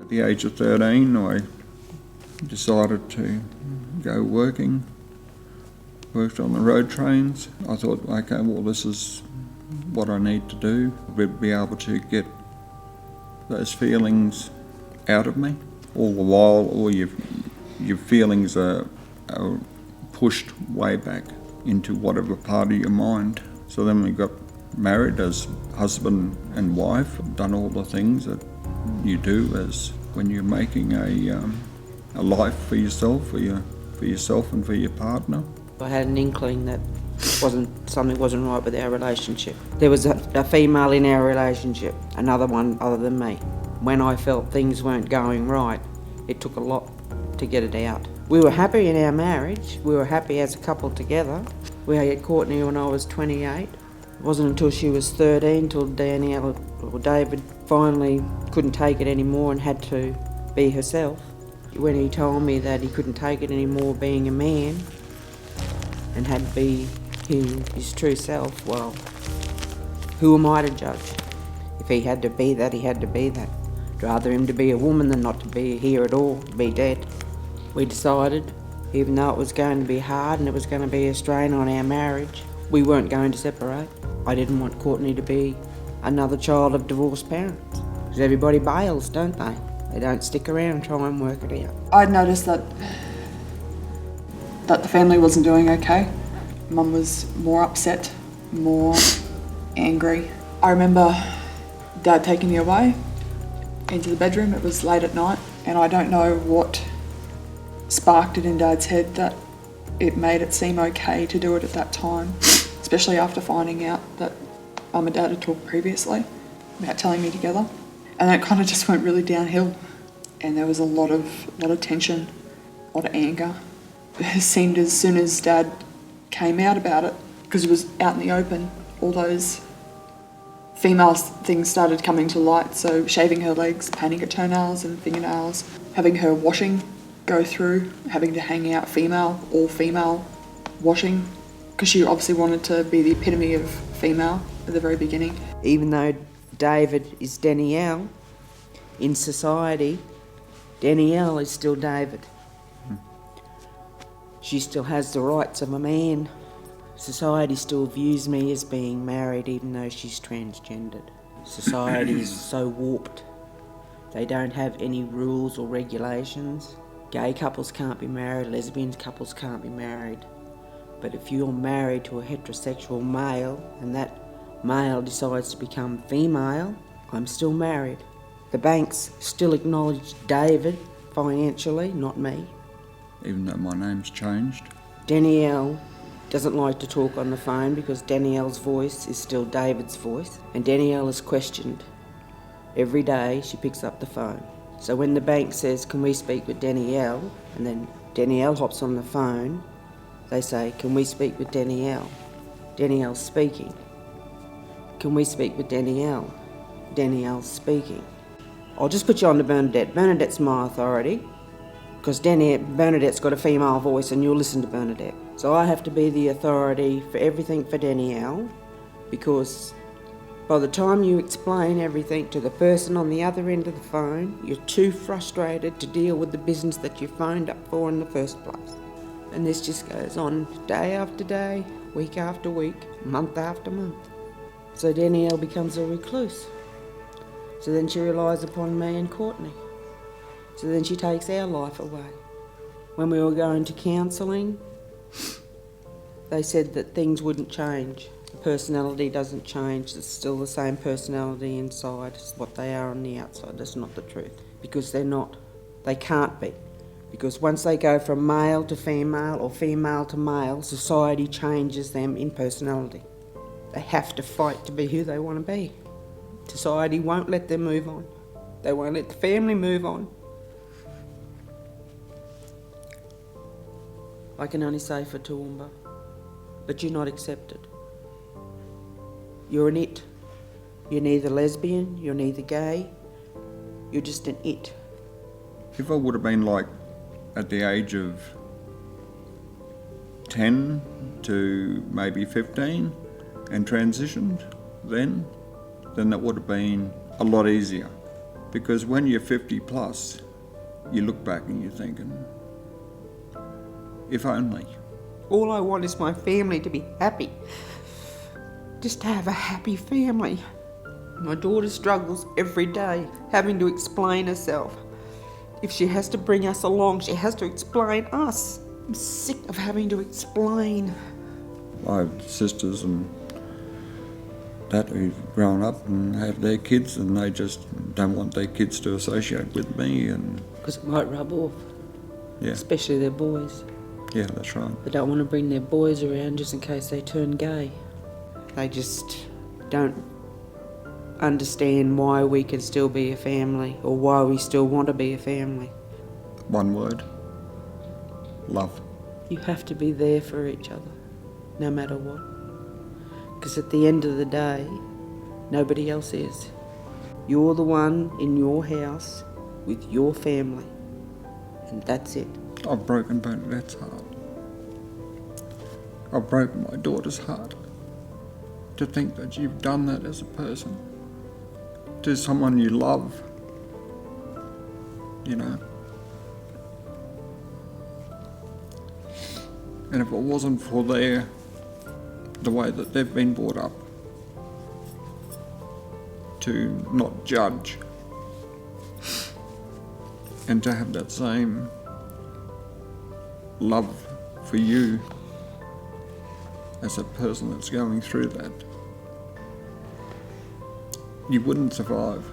At the age of 13, I decided to go working. Worked on the road trains. I thought, okay, well, this is what I need to do. Be able to get those feelings out of me. All the while, all your feelings are pushed way back into whatever part of your mind. So then we got married as husband and wife, done all the things that you do as when you're making a life for yourself, and for your partner. I had an inkling that something wasn't right with our relationship. There was a female in our relationship, another one other than me. When I felt things weren't going right, it took a lot to get it out. We were happy in our marriage. We were happy as a couple together. We had Courtney when I was 28. It wasn't until she was 13 till Danielle or David finally couldn't take it anymore and had to be herself. When he told me that he couldn't take it anymore being a man and had to be his true self, well, who am I to judge? If he had to be that, he had to be that. I'd rather him to be a woman than not to be here at all, to be dead. We decided, even though it was going to be hard and it was going to be a strain on our marriage, we weren't going to separate. I didn't want Courtney to be another child of divorced parents. Because everybody bails, don't they? They don't stick around and try and work it out. I'd noticed that the family wasn't doing okay. Mum was more upset, more angry. I remember Dad taking me away into the bedroom. It was late at night, and I don't know what sparked it in Dad's head that it made it seem okay to do it at that time, especially after finding out that Mum and Dad had talked previously about telling me together. And that kind of just went really downhill, and there was a lot of tension, a lot of anger. It seemed as soon as Dad came out about it, because it was out in the open, all those female things started coming to light. So shaving her legs, painting her toenails and fingernails, having her washing go through, having to hang out all female washing, because she obviously wanted to be the epitome of female at the very beginning. Even though David is Danielle, in society, Danielle is still David. She still has the rights of a man. Society still views me as being married even though she's transgendered. Society is so warped. They don't have any rules or regulations. Gay couples can't be married, lesbian couples can't be married. But if you're married to a heterosexual male and that male decides to become female, I'm still married. The banks still acknowledge David financially, not me. Even though my name's changed. Danielle doesn't like to talk on the phone because Danielle's voice is still David's voice, and Danielle is questioned. Every day she picks up the phone. So when the bank says, "Can we speak with Danielle?" and then Danielle hops on the phone, they say, "Can we speak with Danielle?" Danielle's speaking. "Can we speak with Danielle?" Danielle's speaking. "I'll just put you on to Bernadette. Bernadette's my authority, because Bernadette's got a female voice and you'll listen to Bernadette." So I have to be the authority for everything for Danielle, because by the time you explain everything to the person on the other end of the phone, you're too frustrated to deal with the business that you phoned up for in the first place. And this just goes on day after day, week after week, month after month. So Danielle becomes a recluse. So then she relies upon me and Courtney. So then she takes our life away. When we were going to counselling, they said that things wouldn't change. The personality doesn't change. It's still the same personality inside as what they are on the outside. That's not the truth. Because they're not. They can't be. Because once they go from male to female or female to male, society changes them in personality. They have to fight to be who they want to be. Society won't let them move on. They won't let the family move on. I can only say for Toowoomba, but you're not accepted. You're an it. You're neither lesbian, you're neither gay, you're just an it. If I would have been like at the age of 10 to maybe 15 and transitioned then that would have been a lot easier. Because when you're 50 plus, you look back and you're thinking, if only. All I want is my family to be happy. Just to have a happy family. My daughter struggles every day, having to explain herself. If she has to bring us along, she has to explain us. I'm sick of having to explain. I have sisters and that who've grown up and had their kids, and they just don't want their kids to associate with me, and Because it might rub off, yeah, especially their boys. yeah, that's right. They don't want to bring their boys around just in case they turn gay. They just don't understand why we can still be a family, or why we still want to be a family. One word, love. You have to be there for each other, no matter what. Because at the end of the day, nobody else is. You're the one in your house with your family, and that's it. I've broken Bernadette's heart. I've broken my daughter's heart. To think that you've done that as a person, to someone you love, you know. And if it wasn't for the way that they've been brought up, to not judge, and to have that same love for you as a person that's going through that, you wouldn't survive.